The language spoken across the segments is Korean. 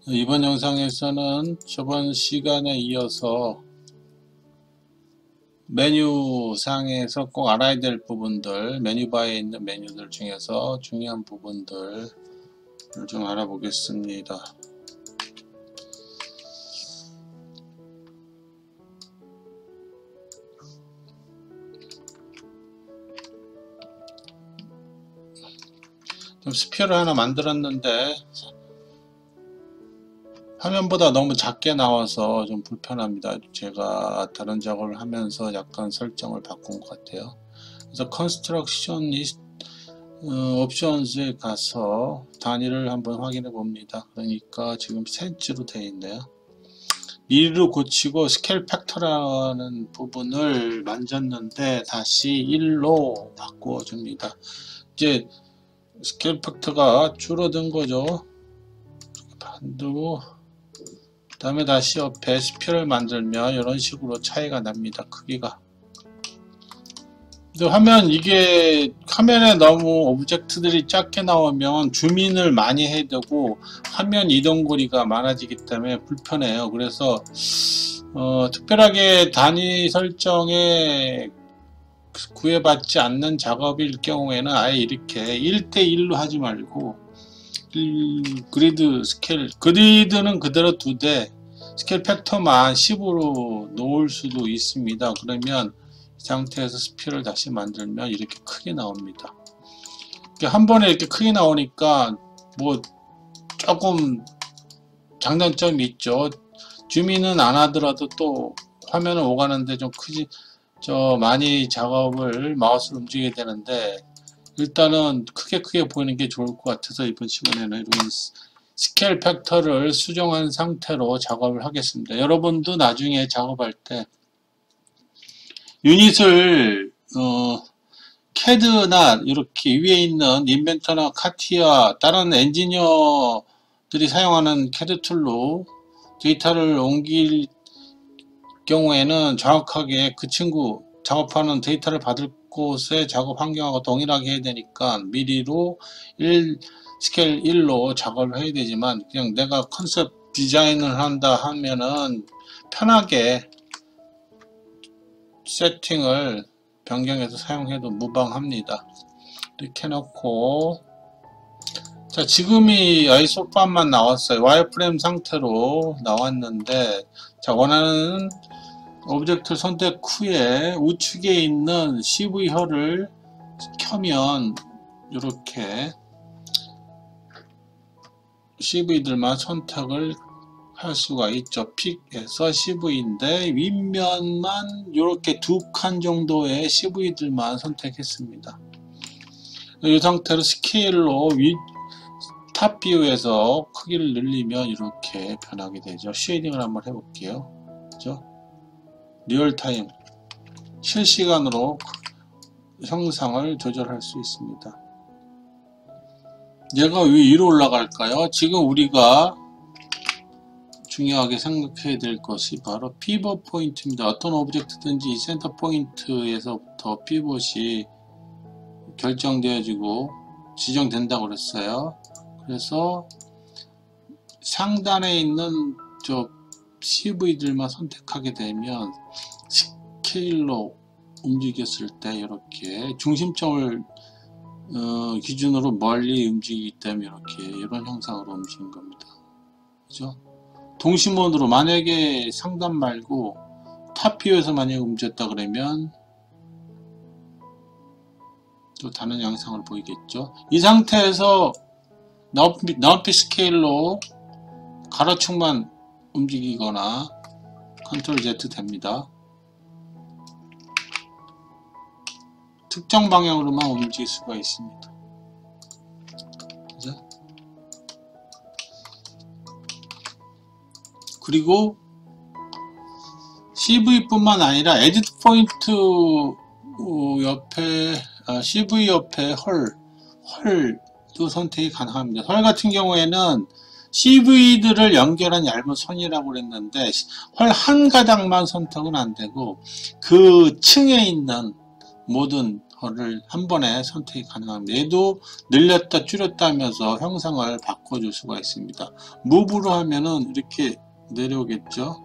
이번 영상에서는 저번 시간에 이어서 메뉴상에서 꼭 알아야 될 부분들, 메뉴바에 있는 메뉴들 중에서 중요한 부분들을 좀 알아보겠습니다. 좀 스피어를 하나 만들었는데 화면보다 너무 작게 나와서 좀 불편합니다. 제가 다른 작업을 하면서 약간 설정을 바꾼 것 같아요. 그래서 컨스트럭션 옵션스에 가서 단위를 한번 확인해 봅니다. 그러니까 지금 센치로 되어 있네요. 1로 고치고 스케일 팩터라는 부분을 만졌는데 다시 1로 바꾸어 줍니다. 이제 스케일 팩터가 줄어든 거죠. 반두고 그 다음에 다시 옆에 스피어를 만들면 이런 식으로 차이가 납니다. 크기가. 근데 이게 화면에 너무 오브젝트들이 작게 나오면 줌인을 많이 해야 되고 화면 이동 거리가 많아지기 때문에 불편해요. 그래서 특별하게 단위 설정에 구애받지 않는 작업일 경우에는 아예 이렇게 1대1로 하지 말고 그리드 스케일, 그리드는 그대로 두되 스케일 팩터만 10으로 놓을 수도 있습니다. 그러면 이 상태에서 스피어를 다시 만들면 이렇게 크게 나옵니다. 한 번에 이렇게 크게 나오니까 뭐 조금 장단점이 있죠. 줌인은 안 하더라도 또 화면을 오가는데 좀 많이 작업을 마우스로 움직여야 되는데 일단은 크게 보이는 게 좋을 것 같아서 이번 시간에는 이런 스케일 팩터를 수정한 상태로 작업을 하겠습니다. 여러분도 나중에 작업할 때 유닛을 CAD나 이렇게 위에 있는 인벤터나 카티아 다른 엔지니어들이 사용하는 CAD 툴로 데이터를 옮길 경우에는 정확하게 그 친구 작업하는 데이터를 받을 곳의 작업 환경하고 동일하게 해야 되니까 미리로 스케일 1로 작업을 해야 되지만 그냥 내가 컨셉 디자인을 한다 하면은 편하게 세팅을 변경해서 사용해도 무방합니다. 이렇게 해놓고 자, 지금이 아이소판만 나왔어요. 와이어프레임 상태로 나왔는데 자, 원하는 오브젝트 선택 후에 우측에 있는 CV혀를 켜면 이렇게 CV들만 선택을 할 수가 있죠. 픽에서 CV인데 윗면만 이렇게 2칸 정도의 CV들만 선택했습니다. 이 상태로 스케일로 탑 뷰에서 크기를 늘리면 이렇게 변하게 되죠. 쉐이딩을 한번 해볼게요. 그죠? 리얼타임 실시간으로 형상을 조절할 수 있습니다. 얘가 왜 위로 올라갈까요? 지금 우리가 중요하게 생각해야 될 것이 바로 피벗 포인트입니다. 어떤 오브젝트든지 센터 포인트에서부터 피벗이 결정되어지고 지정된다고 그랬어요. 그래서 상단에 있는 저 CV들만 선택하게 되면 스케일로 움직였을 때 이렇게 중심점을 기준으로 멀리 움직이기 때문에 이런 형상으로 움직인 겁니다. 그죠? 동시몬으로 만약에 상단 말고 탑뷰에서 만약에 움직였다 그러면 또 다른 양상을 보이겠죠. 이 상태에서 너피 스케일로 가로축만 움직이거나 컨트롤 Z 됩니다. 특정 방향으로만 움직일 수가 있습니다. 그죠? 그리고 CV뿐만 아니라 에디트 포인트 옆에 CV 옆에 헐도 선택이 가능합니다. 헐 같은 경우에는 CV들을 연결한 얇은 선이라고 그랬는데 헐 한 가닥만 선택은 안 되고 그 층에 있는 모든 를 한 번에 선택이 가능합니다. 얘도 늘렸다 줄였다 하면서 형상을 바꿔줄 수가 있습니다. 무브로 하면은 이렇게 내려오겠죠.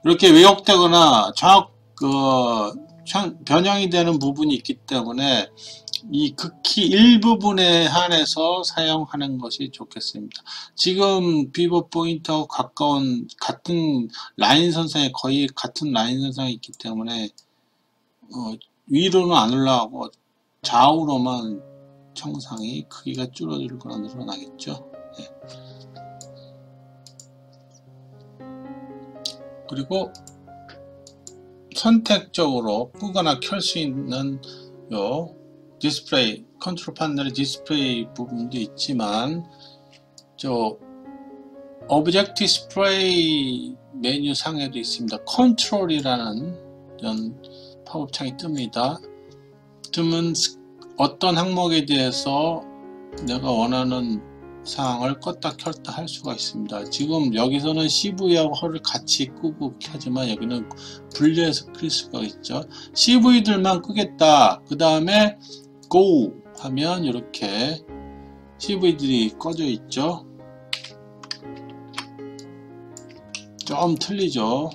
이렇게 왜곡되거나 변형이 되는 부분이 있기 때문에 이 극히 일부분에 한해서 사용하는 것이 좋겠습니다. 지금 비버 포인트하고 가까운 같은 라인 선상에 거의 같은 라인 선상에 있기 때문에 위로는 안 올라가고 좌우로만 형상이 크기가 줄어들거나 늘어나겠죠. 네. 그리고 선택적으로 끄거나 켤 수 있는 요 디스플레이 컨트롤 판넬의 디스플레이 부분도 있지만 오브젝트 디스플레이 메뉴 상에도 있습니다. 컨트롤이라는 이런 팝업 창이 뜹니다. 뜨면 어떤 항목에 대해서 내가 원하는 사항을 껐다 켰다 할 수가 있습니다. 지금 여기서는 CV하고 헐을 같이 끄고 켜지만 여기는 분리해서 킬 수가 있죠. CV들만 끄겠다. 그 다음에 Go 하면 이렇게 CV들이 꺼져 있죠. 좀 틀리죠.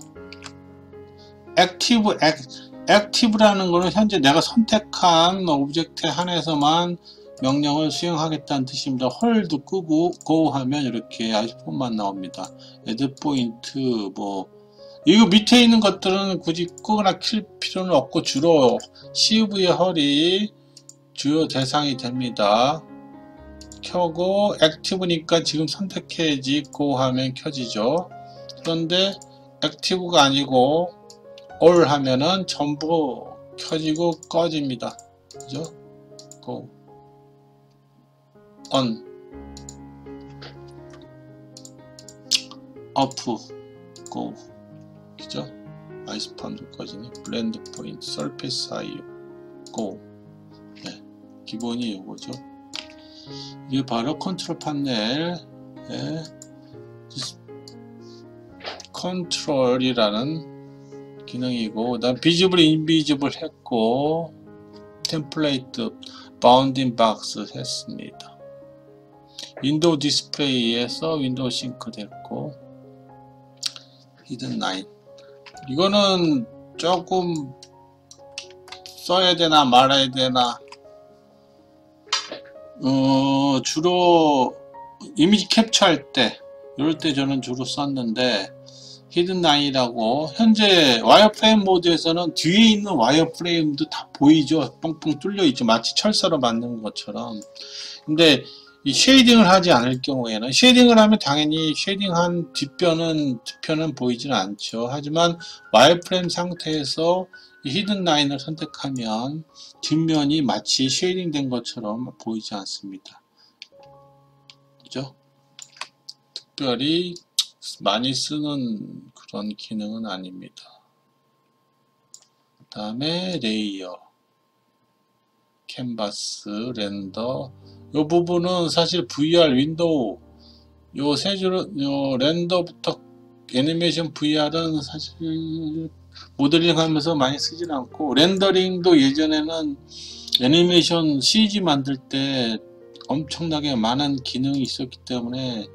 액티브라는 것은 현재 내가 선택한 오브젝트에 한해서만 명령을 수행하겠다는 뜻입니다. 홀도 끄고 go 하면 이렇게 아이폰만 나옵니다. 애드 포인트 이거 밑에 있는 것들은 굳이 끄거나 킬 필요는 없고 주로 CV의 헐이 주요 대상이 됩니다. 켜고 액티브니까 지금 선택해야지 go 하면 켜지죠. 그런데 액티브가 아니고 all 하면은 전부 켜지고 꺼집니다. 그죠? go on off go 그죠? 아이스판도 꺼지네. 블렌드 포인트 서페이스 IO go 네, 기본이 이거죠. 이게 바로 컨트롤 판넬의 컨트롤이라는 기능이고, 그다음 비지블 인비지블 했고 템플레이트 바운딩 박스 했습니다. 윈도우 디스플레이에서 윈도우 싱크 됐고 히든 라인 이거는 조금 써야 되나 말아야 되나 주로 이미지 캡처할 때 이럴 때 저는 주로 썼는데 히든 라인이라고 현재 와이어프레임 모드에서는 뒤에 있는 와이어프레임도 다 보이죠. 뻥뻥 뚫려 있죠. 마치 철사로 만든 것처럼. 근데 이 쉐이딩을 하지 않을 경우에는 쉐이딩을 하면 당연히 쉐이딩한 뒤편은 보이지는 않죠. 하지만 와이어프레임 상태에서 이 히든 라인을 선택하면 뒷면이 마치 쉐이딩 된 것처럼 보이지 않습니다. 그죠? 특별히 많이 쓰는 그런 기능은 아닙니다. 그 다음에 레이어, 캔버스, 렌더 이 부분은 사실 VR 윈도우 요 렌더부터 애니메이션 VR은 사실 모델링 하면서 많이 쓰진 않고 렌더링도 예전에는 애니메이션 CG 만들 때 엄청나게 많은 기능이 있었기 때문에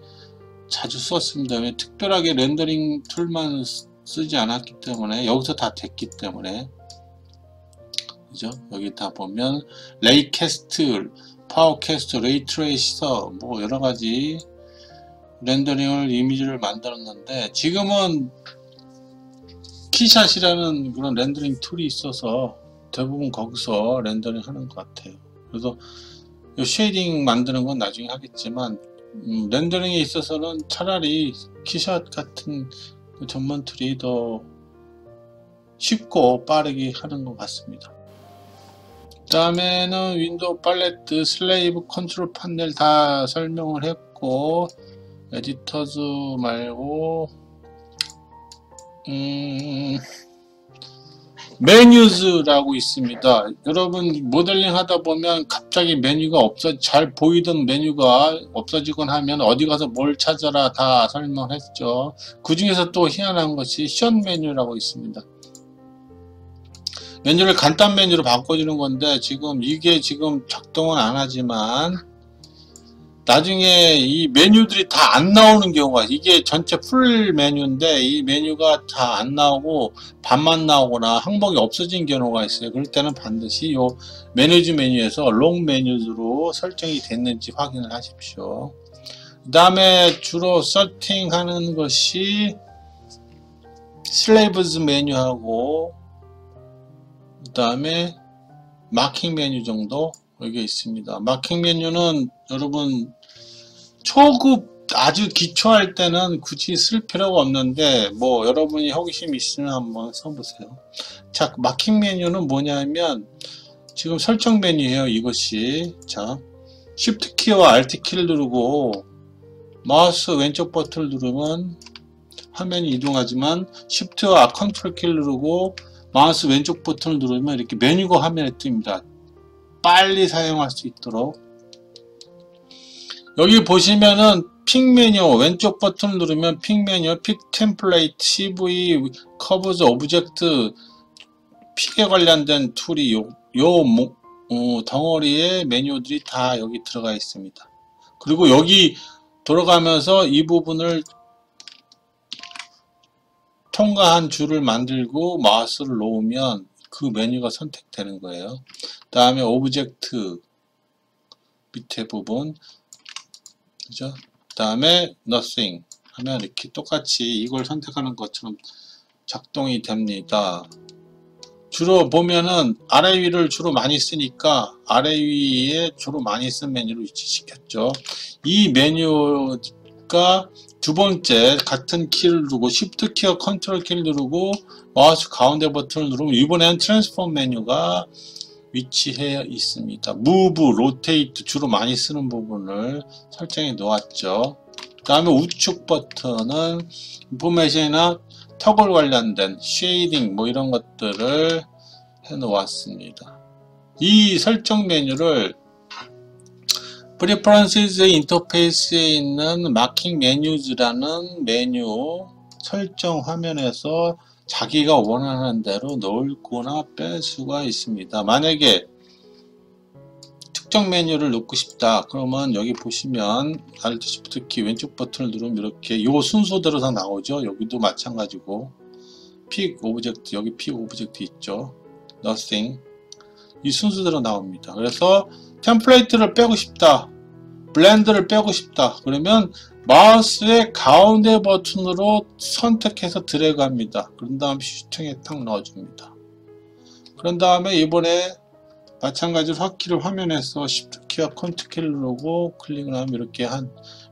자주 썼습니다. 왜 특별하게 렌더링 툴만 쓰지 않았기 때문에 여기서 다 됐기 때문에 그죠? 여기 다 보면 레이캐스트, 파워캐스트, 레이트레이서 뭐 여러가지 렌더링을 이미지를 만들었는데 지금은 키샷이라는 그런 렌더링 툴이 있어서 대부분 거기서 렌더링 하는 것 같아요. 그래서 쉐이딩 만드는 건 나중에 하겠지만 렌더링에 있어서는 차라리 키샷 같은 그 전문 툴이 더 쉽고 빠르게 하는 것 같습니다. 그 다음에는 윈도우 팔레트, 슬레이브 컨트롤 판넬 다 설명을 했고 에디터즈 말고 메뉴즈라고 있습니다. 여러분 모델링 하다 보면 갑자기 메뉴가 잘 보이던 메뉴가 없어지곤 하면 어디 가서 뭘 찾아라 다 설명했죠. 그 중에서 또 희한한 것이 션 메뉴라고 있습니다. 메뉴를 간단 메뉴로 바꿔주는 건데 지금 이게 지금 작동은 안 하지만 나중에 이 메뉴들이 다 안 나오는 경우가, 이게 전체 풀 메뉴인데 이 메뉴가 다 안 나오고 반만 나오거나 항목이 없어진 경우가 있어요. 그럴 때는 반드시 요 매니지 메뉴에서 롱 메뉴로 설정이 됐는지 확인을 하십시오. 그 다음에 주로 세팅하는 것이 슬레이브즈 메뉴하고 그 다음에 마킹 메뉴 정도 여기 있습니다. 마킹 메뉴는 여러분 초급 아주 기초할 때는 굳이 쓸 필요가 없는데 뭐 여러분이 호기심 있으면 한번 써보세요. 자, 마킹 메뉴는 뭐냐면 지금 설정 메뉴예요. 이것이 자, Shift 키와 Alt 키를 누르고 마우스 왼쪽 버튼을 누르면 화면이 이동하지만 Shift와 Ctrl 키를 누르고 마우스 왼쪽 버튼을 누르면 이렇게 메뉴가 화면에 뜹니다. 빨리 사용할 수 있도록. 여기 보시면은 픽 메뉴 왼쪽 버튼을 누르면 픽 메뉴, 픽 템플레이트, CV, 커브즈, 오브젝트, 픽에 관련된 툴이 요 덩어리의 메뉴들이 다 여기 들어가 있습니다. 그리고 여기 돌아가면서 이 부분을 통과한 줄을 만들고 마우스를 놓으면 그 메뉴가 선택되는 거예요. 그 다음에 오브젝트 밑에 부분, 그죠? 그 다음에 nothing 하면 이렇게 똑같이 이걸 선택하는 것처럼 작동이 됩니다. 주로 보면은 아래 위를 주로 많이 쓰니까 아래 위에 주로 많이 쓴 메뉴를 위치시켰죠. 이 메뉴가 두 번째 같은 키를 누르고 Shift 키와 Ctrl 키를 누르고 마우스 가운데 버튼을 누르면 이번에는 트랜스폼 메뉴가 위치해 있습니다. Move, Rotate 주로 많이 쓰는 부분을 설정해 놓았죠. 그 다음에 우측 버튼은 인포메이션이나 터글 관련된 쉐이딩 뭐 이런 것들을 해 놓았습니다. 이 설정 메뉴를 Preferences 인터페이스에 있는 Marking Menus라는 메뉴 설정 화면에서 자기가 원하는 대로 넣거나 뺄 수가 있습니다. 만약에 특정 메뉴를 넣고 싶다 그러면 여기 보시면 Alt Shift 키 왼쪽 버튼을 누르면 이렇게 요 순서대로 다 나오죠. 여기도 마찬가지고 픽 오브젝트, 여기 픽 오브젝트 있죠. Nothing 이 순서대로 나옵니다. 그래서 템플레이트를 빼고 싶다, 블렌드를 빼고 싶다 그러면 마우스의 가운데 버튼으로 선택해서 드래그 합니다. 그런 다음 슈팅에 탁 넣어줍니다. 그런 다음에 이번에 마찬가지로 헛키를 화면에서 Shift 키와 Ctrl 키를 누르고 클릭을 하면 이렇게 한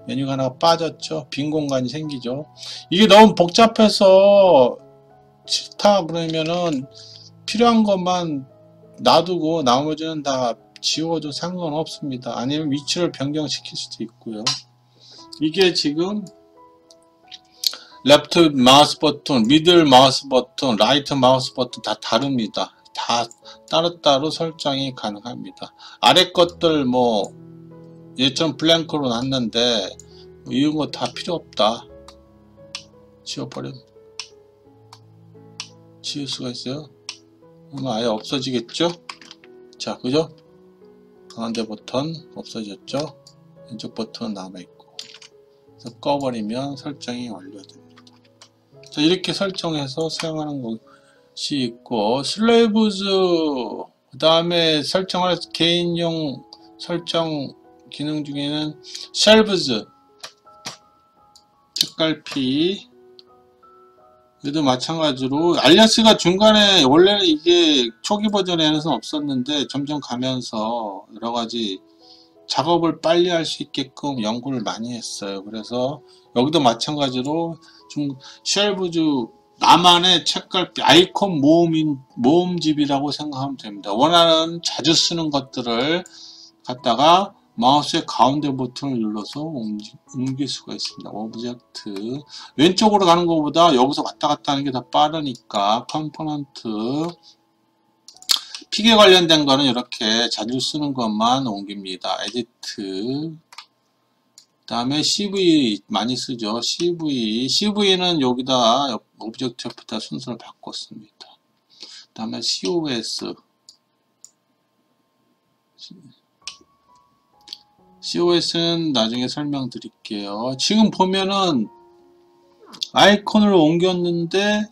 메뉴가 하나 빠졌죠. 빈 공간이 생기죠. 이게 너무 복잡해서 싫다 그러면은 필요한 것만 놔두고 나머지는 다 지워도 상관없습니다. 아니면 위치를 변경시킬 수도 있고요. 이게 지금 레프트 마우스 버튼, 미들 마우스 버튼, 라이트 마우스 버튼 다 다릅니다. 다 따로따로 설정이 가능합니다. 아래 것들 뭐 예전 블랭크로 놨는데 뭐 이런 거 다 필요 없다. 지워버려. 지울 수가 있어요. 그러면 아예 없어지겠죠? 자, 그죠? 가운데 버튼 없어졌죠? 왼쪽 버튼은 남아있고. 그래서 꺼버리면 설정이 완료됩니다. 자, 이렇게 설정해서 사용하는 것이 있고, 슬레이브즈, 그 다음에 설정할 개인용 설정 기능 중에는 쉘브즈, 책갈피, 얘도 마찬가지로 알리아스가 중간에 원래는 이게 초기 버전에는 없었는데 점점 가면서 여러가지 작업을 빨리 할 수 있게끔 연구를 많이 했어요. 그래서 여기도 마찬가지로 좀 쉘브즈 나만의 책갈피 아이콘 모음집이라고 생각하면 됩니다. 원하는 자주 쓰는 것들을 갖다가 마우스의 가운데 버튼을 눌러서 옮길 수가 있습니다. 오브젝트 왼쪽으로 가는 것보다 여기서 왔다 갔다 하는 게 더 빠르니까 컴포넌트 픽에 관련된 거는 이렇게 자주 쓰는 것만 옮깁니다. 에디트 그 다음에 CV 많이 쓰죠. CV는 여기다 오브젝트 옆에다 순서를 바꿨습니다. 다음에 COS는 나중에 설명드릴게요. 지금 보면은 아이콘을 옮겼는데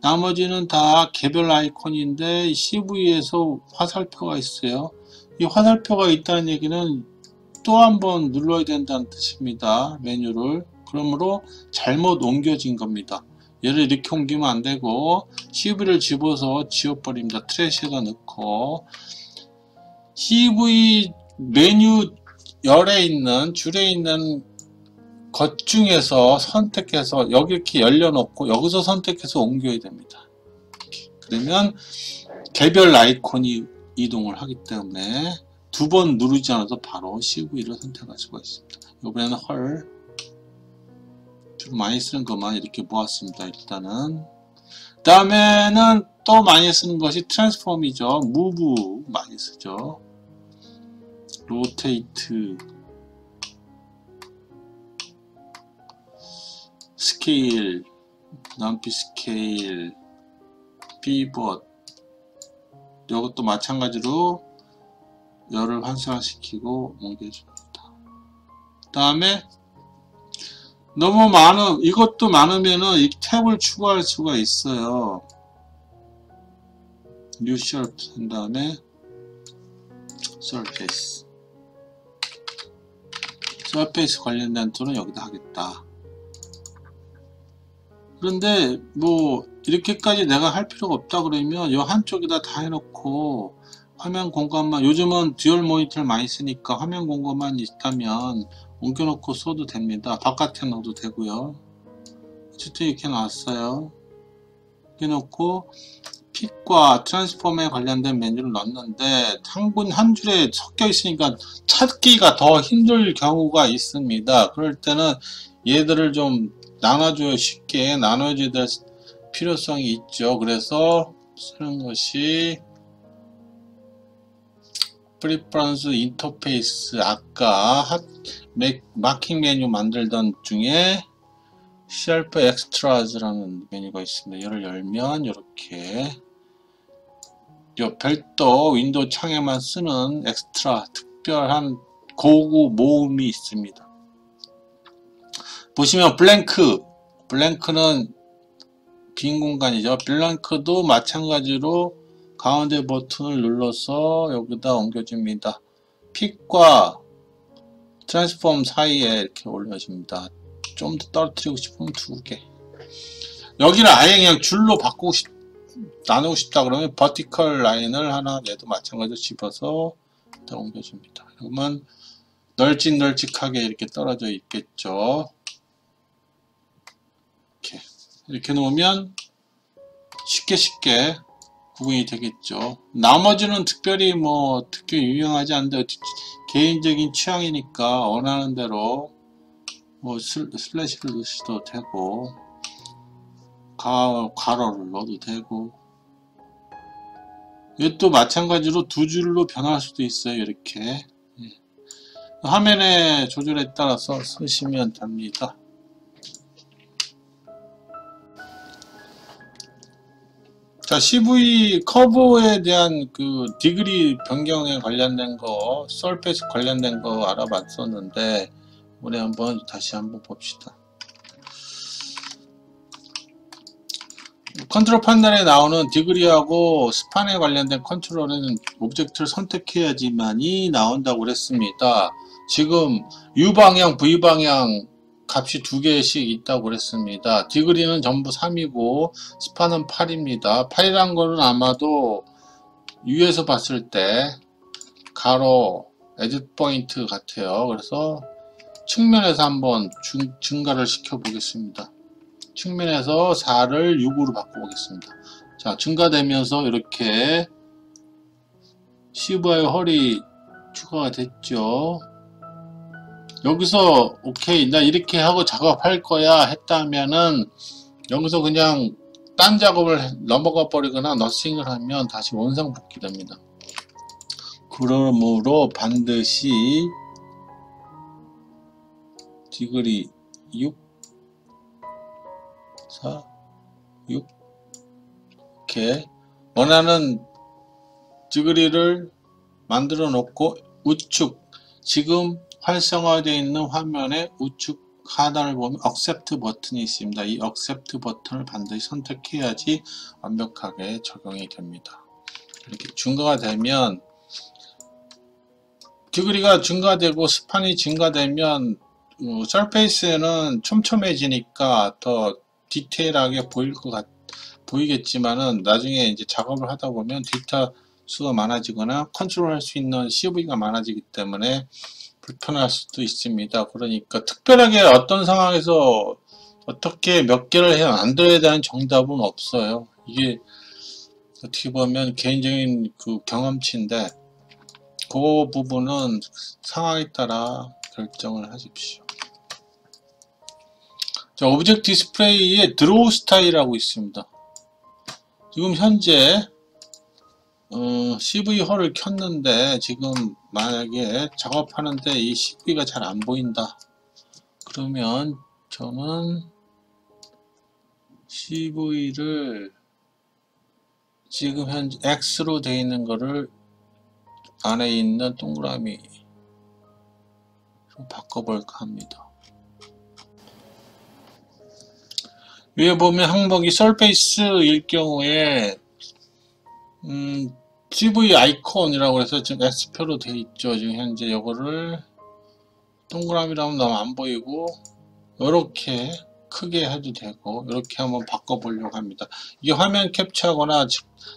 나머지는 다 개별 아이콘인데 CV에서 화살표가 있어요. 이 화살표가 있다는 얘기는 또 한번 눌러야 된다는 뜻입니다. 메뉴를. 그러므로 잘못 옮겨진 겁니다. 얘를 이렇게 옮기면 안 되고 CV를 집어서 지워버립니다. 트래시에다 넣고 CV 메뉴 열에 있는 줄에 있는 것 중에서 선택해서 여기 이렇게 열려놓고 여기서 선택해서 옮겨야 됩니다. 그러면 개별 아이콘이 이동을 하기 때문에 두 번 누르지 않아도 바로 CV를 선택할 수가 있습니다. 이번에는 주로 많이 쓰는 것만 이렇게 모았습니다. 일단은 다음에는 또 많이 쓰는 것이 트랜스폼이죠. 무브 많이 쓰죠. 로테이트, 스케일, 넘피 스케일, 피벗, 이것도 마찬가지로 열을 환산시키고 옮겨줍니다. 다음에 너무 이것도 많으면은 이 탭을 추가할 수가 있어요. 뉴 셀프 한 다음에 서페이스. 서페이스 관련된 툴은 여기다 하겠다. 그런데 뭐 이렇게까지 내가 할 필요가 없다 그러면 이 한쪽에다 다 해놓고 화면 공간만, 요즘은 듀얼 모니터를 많이 쓰니까 화면 공간만 있다면 옮겨놓고 써도 됩니다. 바깥에 넣어도 되고요. 어쨌든 이렇게 놨어요. 이렇게 놓고 픽과 트랜스폼에 관련된 메뉴를 넣었는데 한 줄에 섞여 있으니까 찾기가 더 힘들 경우가 있습니다. 그럴 때는 얘들을 좀 나눠줘야 쉽게 나눠줘야 될 필요성이 있죠. 그래서 쓰는 것이 프리퍼런스 인터페이스, 아까 마킹 메뉴 만들던 중에 셀프 엑스트라즈라는 메뉴가 있습니다. 얘를 열면 이렇게 별도 윈도우 창에만 쓰는 엑스트라 특별한 고급 모음이 있습니다. 보시면 블랭크는 빈 공간이죠. 블랭크도 마찬가지로 가운데 버튼을 눌러서 여기다 옮겨줍니다. 픽과 트랜스폼 사이에 이렇게 올려줍니다. 좀 더 떨어뜨리고 싶으면 2개. 여기는 아예 그냥 줄로 나누고 싶다 그러면 버티컬 라인을 하나, 얘도 마찬가지로 집어서 옮겨줍니다. 그러면 널찍널찍하게 이렇게 떨어져 있겠죠. 이렇게 놓으면 쉽게 구분이 되겠죠. 나머지는 특별히 유용하지 않은데 개인적인 취향이니까 원하는 대로 슬래시를 넣으셔도 되고 괄호를 넣어도 되고, 이것도 마찬가지로 두 줄로 변할 수도 있어요. 이렇게 화면의 조절에 따라서 쓰시면 됩니다. 자, CV 커브에 대한 그 디그리 변경에 관련된 거, 서페이스 관련된 거 알아봤었는데 이번에 다시 한번 봅시다. 컨트롤 패널에 나오는 디그리하고 스판에 관련된 컨트롤에는 오브젝트를 선택해야지만이 나온다고 그랬습니다. 지금 U방향, V방향 값이 2개씩 있다고 그랬습니다. 디그리는 전부 3이고 스판은 8입니다. 8이란 거는 아마도 위에서 봤을 때 가로 에디트 포인트 같아요. 그래서 측면에서 한번 증가를 시켜 보겠습니다. 측면에서 4를 6으로 바꿔보겠습니다. 자, 증가되면서 이렇게 CV의 헐이 추가가 됐죠. 여기서 오케이, 나 이렇게 하고 작업할 거야 했다면은 여기서 그냥 딴 작업을 넘어가 버리거나 너싱을 하면 다시 원상복귀 됩니다. 그러므로 반드시 디그리 6, 4, 6 이렇게 원하는 지그리를 만들어 놓고 우측 지금 활성화되어 있는 화면의 우측 하단을 보면 Accept 버튼이 있습니다. 이 Accept 버튼을 반드시 선택해야지 완벽하게 적용이 됩니다. 이렇게 증가가 되면 지그리가 증가되고 스판이 증가되면 서페이스는 촘촘해지니까 더 디테일하게 보이겠지만은 나중에 이제 작업을 하다 보면 데이터 수가 많아지거나 컨트롤할 수 있는 CV가 많아지기 때문에 불편할 수도 있습니다. 그러니까 특별하게 어떤 상황에서 어떻게 몇 개를 만들어야 되는 정답은 없어요. 이게 어떻게 보면 개인적인 그 경험치인데 그 부분은 상황에 따라 결정을 하십시오. 자, 오브젝트 디스플레이에 드로우 스타일이라고 있습니다. 지금 현재 CV허를 켰는데 지금 만약에 작업하는데 이 CV가 잘 안 보인다. 그러면 저는 CV를 지금 현재 X로 되어 있는 거를 안에 있는 동그라미로 바꿔볼까 합니다. 위에 보면 항목이 Surface일 경우에 CV 아이콘이라고 해서 지금 X표로 되어 있죠. 지금 현재 이거를 동그라미로 하면 너무 안 보이고 이렇게 크게 해도 되고 이렇게 한번 바꿔보려고 합니다. 이게 화면 캡처하거나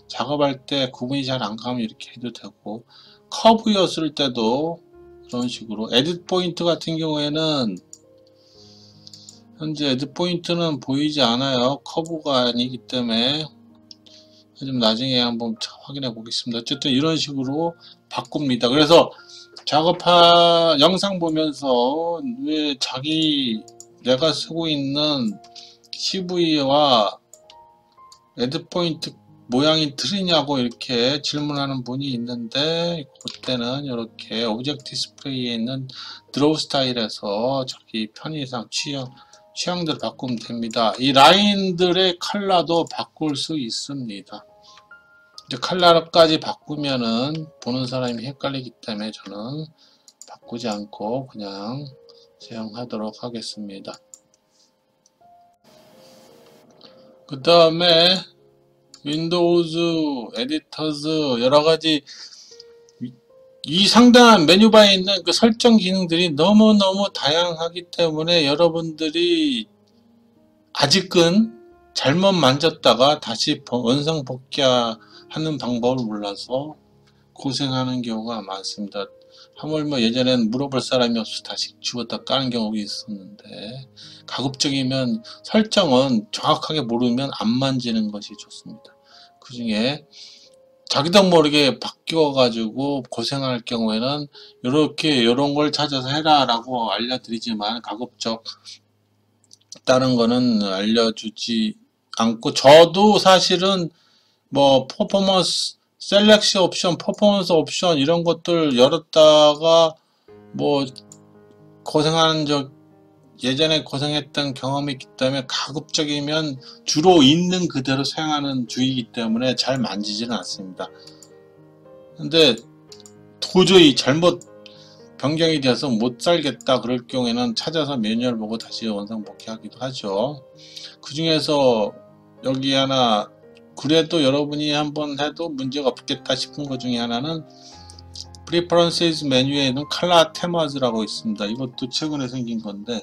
작업할 때 구분이 잘 안 가면 이렇게 해도 되고 커브였을 때도 이런 식으로 에딧 포인트 같은 경우에는 현재 에딧 포인트는 보이지 않아요. 커브가 아니기 때문에 좀 나중에 한번 확인해 보겠습니다. 어쨌든 이런 식으로 바꿉니다. 그래서 영상 보면서 왜 내가 쓰고 있는 CV와 에딧 포인트 모양이 틀리냐고 이렇게 질문하는 분이 있는데 그때는 이렇게 오브젝트 디스플레이에 있는 드로우 스타일에서 자기 편의상 취향대로 바꾸면 됩니다. 이 라인들의 컬러도 바꿀 수 있습니다. 이제 컬러까지 바꾸면은 보는 사람이 헷갈리기 때문에 저는 바꾸지 않고 그냥 사용하도록 하겠습니다. 그 다음에 윈도우즈, 에디터즈 여러가지 이 상단한 메뉴바에 있는 그 설정 기능들이 너무너무 다양하기 때문에 여러분들이 아직은 잘못 만졌다가 다시 원상 복귀하는 방법을 몰라서 고생하는 경우가 많습니다. 하물며 예전에는 물어볼 사람이 없어서 다시 집었다 까는 경우가 있었는데 가급적이면 설정은 정확하게 모르면 안 만지는 것이 좋습니다. 그 중에 자기도 모르게 바뀌어 가지고 고생할 경우에는 이런 걸 찾아서 해라 라고 알려드리지만 가급적 다른 거는 알려주지 않고 저도 사실은 뭐 퍼포먼스 셀렉시 옵션, 퍼포먼스 옵션 이런 것들 열었다가 뭐 예전에 고생했던 경험이 있기 때문에 가급적이면 주로 있는 그대로 사용하는 주의이기 때문에 잘 만지지는 않습니다. 근데 도저히 잘못 변경이 돼서 못 살겠다 그럴 경우에는 찾아서 매뉴얼 보고 다시 원상 복귀하기도 하죠. 그 중에서 여기 하나 그래도 여러분이 한번 해도 문제가 없겠다 싶은 것 중에 하나는 Preferences 메뉴에 있는 Color Themas라고 있습니다. 이것도 최근에 생긴 건데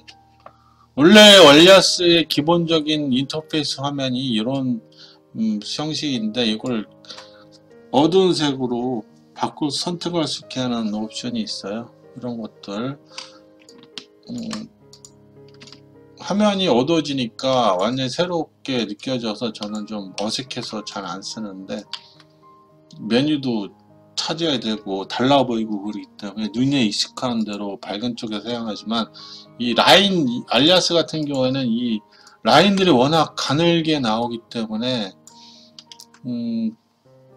원래 월리아스의 기본적인 인터페이스 화면이 이런 형식인데 이걸 어두운 색으로 선택할 수 있게 하는 옵션이 있어요. 이런 것들 화면이 어두워지니까 완전히 새롭게 느껴져서 저는 좀 어색해서 잘 안 쓰는데 메뉴도 찾아야 되고 달라 보이고 그러기 때문에 눈에 익숙한 대로 밝은 쪽에 사용하지만 이 알리아스 같은 경우에는 이 라인들이 워낙 가늘게 나오기 때문에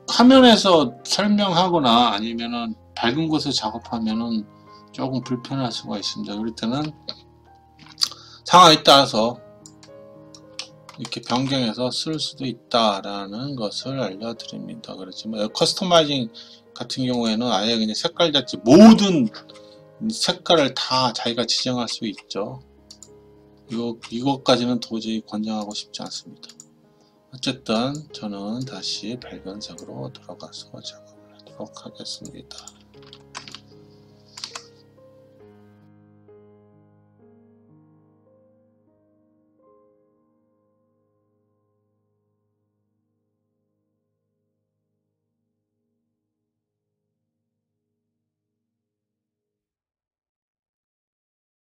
화면에서 설명하거나 아니면은 밝은 곳에 작업하면은 조금 불편할 수가 있습니다. 그럴 때는 상황에 따라서 이렇게 변경해서 쓸 수도 있다라는 것을 알려드립니다. 그렇지만 커스터마이징 같은 경우에는 아예 그냥 색깔 자체 모든 색깔을 다 자기가 지정할 수 있죠. 이것까지는 도저히 권장하고 싶지 않습니다. 어쨌든 저는 다시 밝은 색으로 들어가서 작업을 하도록 하겠습니다.